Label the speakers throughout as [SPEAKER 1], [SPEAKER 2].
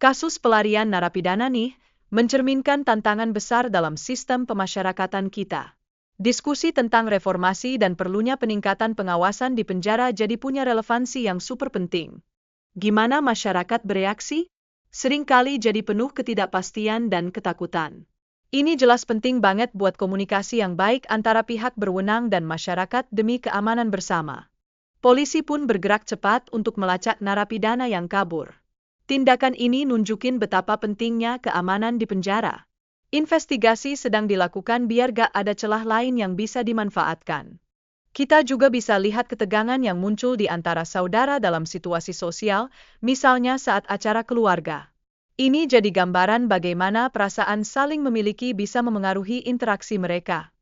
[SPEAKER 1] Kasus pelarian narapidana nih, mencerminkan tantangan besar dalam sistem pemasyarakatan kita. Diskusi tentang reformasi dan perlunya peningkatan pengawasan di penjara jadi punya relevansi yang super penting. Gimana masyarakat bereaksi? Seringkali jadi penuh ketidakpastian dan ketakutan. Ini jelas penting banget buat komunikasi yang baik antara pihak berwenang dan masyarakat demi keamanan bersama. Polisi pun bergerak cepat untuk melacak narapidana yang kabur. Tindakan ini nunjukin betapa pentingnya keamanan di penjara. Investigasi sedang dilakukan biar gak ada celah lain yang bisa dimanfaatkan. Kita juga bisa lihat ketegangan yang muncul di antara saudara dalam situasi sosial, misalnya saat acara keluarga. Ini jadi gambaran bagaimana perasaan saling memiliki bisa memengaruhi interaksi mereka.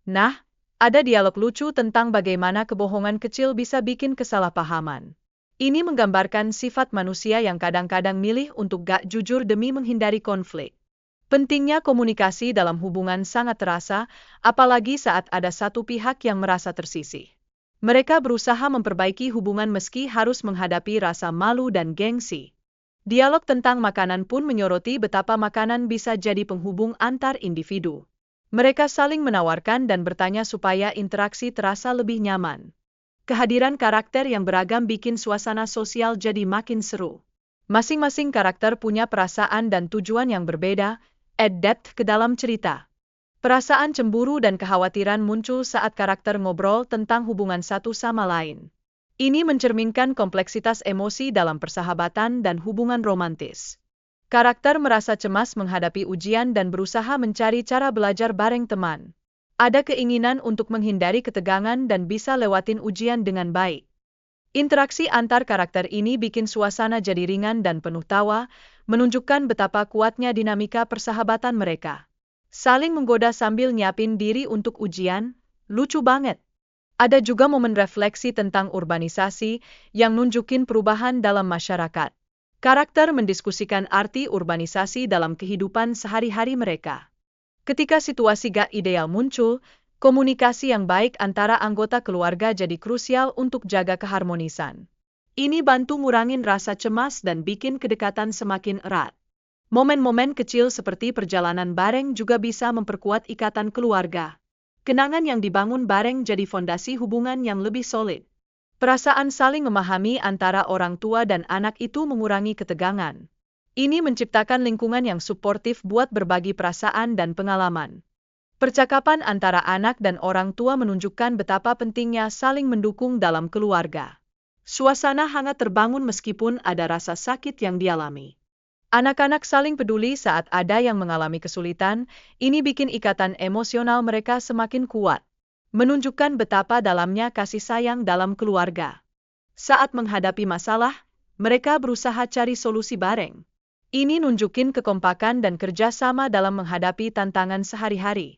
[SPEAKER 1] Nah, ada dialog lucu tentang bagaimana kebohongan kecil bisa bikin kesalahpahaman. Ini menggambarkan sifat manusia yang kadang-kadang milih untuk gak jujur demi menghindari konflik. Pentingnya komunikasi dalam hubungan sangat terasa, apalagi saat ada satu pihak yang merasa tersisih. Mereka berusaha memperbaiki hubungan meski harus menghadapi rasa malu dan gengsi. Dialog tentang makanan pun menyoroti betapa makanan bisa jadi penghubung antar individu. Mereka saling menawarkan dan bertanya supaya interaksi terasa lebih nyaman. Kehadiran karakter yang beragam bikin suasana sosial jadi makin seru. Masing-masing karakter punya perasaan dan tujuan yang berbeda, add depth ke dalam cerita. Perasaan cemburu dan kekhawatiran muncul saat karakter ngobrol tentang hubungan satu sama lain. Ini mencerminkan kompleksitas emosi dalam persahabatan dan hubungan romantis. Karakter merasa cemas menghadapi ujian dan berusaha mencari cara belajar bareng teman. Ada keinginan untuk menghindari ketegangan dan bisa lewatin ujian dengan baik. Interaksi antar karakter ini bikin suasana jadi ringan dan penuh tawa, menunjukkan betapa kuatnya dinamika persahabatan mereka. Saling menggoda sambil nyiapin diri untuk ujian, lucu banget. Ada juga momen refleksi tentang urbanisasi yang nunjukin perubahan dalam masyarakat. Karakter mendiskusikan arti urbanisasi dalam kehidupan sehari-hari mereka. Ketika situasi gak ideal muncul, komunikasi yang baik antara anggota keluarga jadi krusial untuk jaga keharmonisan. Ini bantu ngurangin rasa cemas dan bikin kedekatan semakin erat. Momen-momen kecil seperti perjalanan bareng juga bisa memperkuat ikatan keluarga. Kenangan yang dibangun bareng jadi fondasi hubungan yang lebih solid. Perasaan saling memahami antara orang tua dan anak itu mengurangi ketegangan. Ini menciptakan lingkungan yang suportif buat berbagi perasaan dan pengalaman. Percakapan antara anak dan orang tua menunjukkan betapa pentingnya saling mendukung dalam keluarga. Suasana hangat terbangun meskipun ada rasa sakit yang dialami. Anak-anak saling peduli saat ada yang mengalami kesulitan, ini bikin ikatan emosional mereka semakin kuat. Menunjukkan betapa dalamnya kasih sayang dalam keluarga. Saat menghadapi masalah, mereka berusaha cari solusi bareng. Ini nunjukin kekompakan dan kerjasama dalam menghadapi tantangan sehari-hari.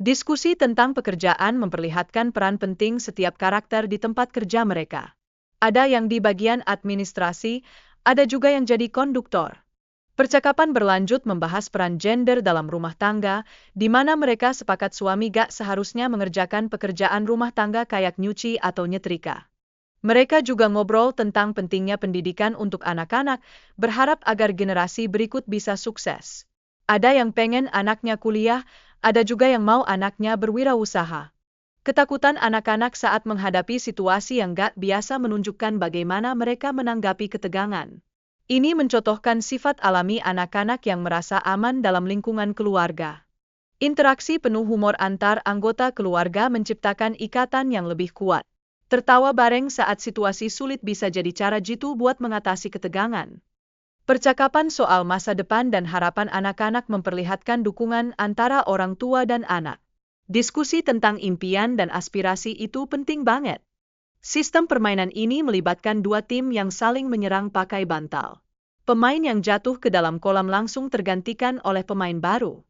[SPEAKER 1] Diskusi tentang pekerjaan memperlihatkan peran penting setiap karakter di tempat kerja mereka. Ada yang di bagian administrasi, ada juga yang jadi konduktor. Percakapan berlanjut membahas peran gender dalam rumah tangga, di mana mereka sepakat suami gak seharusnya mengerjakan pekerjaan rumah tangga kayak nyuci atau nyetrika. Mereka juga ngobrol tentang pentingnya pendidikan untuk anak-anak, berharap agar generasi berikut bisa sukses. Ada yang pengen anaknya kuliah, ada juga yang mau anaknya berwirausaha. Ketakutan anak-anak saat menghadapi situasi yang gak biasa menunjukkan bagaimana mereka menanggapi ketegangan. Ini mencontohkan sifat alami anak-anak yang merasa aman dalam lingkungan keluarga. Interaksi penuh humor antar anggota keluarga menciptakan ikatan yang lebih kuat. Tertawa bareng saat situasi sulit bisa jadi cara jitu buat mengatasi ketegangan. Percakapan soal masa depan dan harapan anak-anak memperlihatkan dukungan antara orang tua dan anak. Diskusi tentang impian dan aspirasi itu penting banget. Sistem permainan ini melibatkan dua tim yang saling menyerang pakai bantal. Pemain yang jatuh ke dalam kolam langsung tergantikan oleh pemain baru.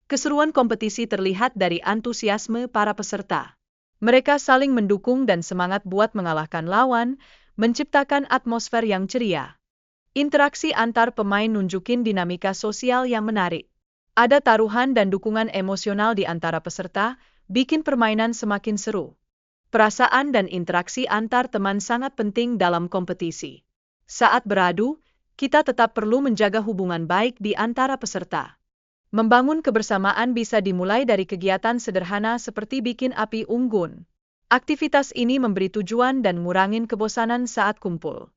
[SPEAKER 1] Keseruan kompetisi terlihat dari antusiasme para peserta. Mereka saling mendukung dan semangat buat mengalahkan lawan, menciptakan atmosfer yang ceria. Interaksi antar pemain nunjukin dinamika sosial yang menarik. Ada taruhan dan dukungan emosional di antara peserta, bikin permainan semakin seru. Perasaan dan interaksi antar teman sangat penting dalam kompetisi. Saat beradu, kita tetap perlu menjaga hubungan baik di antara peserta. Membangun kebersamaan bisa dimulai dari kegiatan sederhana seperti bikin api unggun. Aktivitas ini memberi tujuan dan ngurangin kebosanan saat kumpul.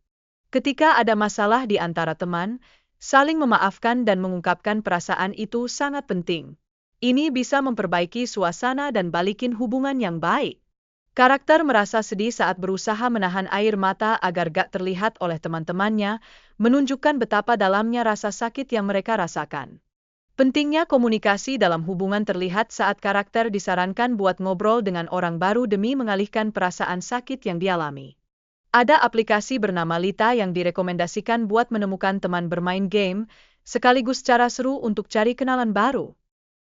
[SPEAKER 1] Ketika ada masalah di antara teman, saling memaafkan dan mengungkapkan perasaan itu sangat penting. Ini bisa memperbaiki suasana dan balikin hubungan yang baik. Karakter merasa sedih saat berusaha menahan air mata agar gak terlihat oleh teman-temannya, menunjukkan betapa dalamnya rasa sakit yang mereka rasakan. Pentingnya komunikasi dalam hubungan terlihat saat karakter disarankan buat ngobrol dengan orang baru demi mengalihkan perasaan sakit yang dialami. Ada aplikasi bernama Lita yang direkomendasikan buat menemukan teman bermain game, sekaligus cara seru untuk cari kenalan baru.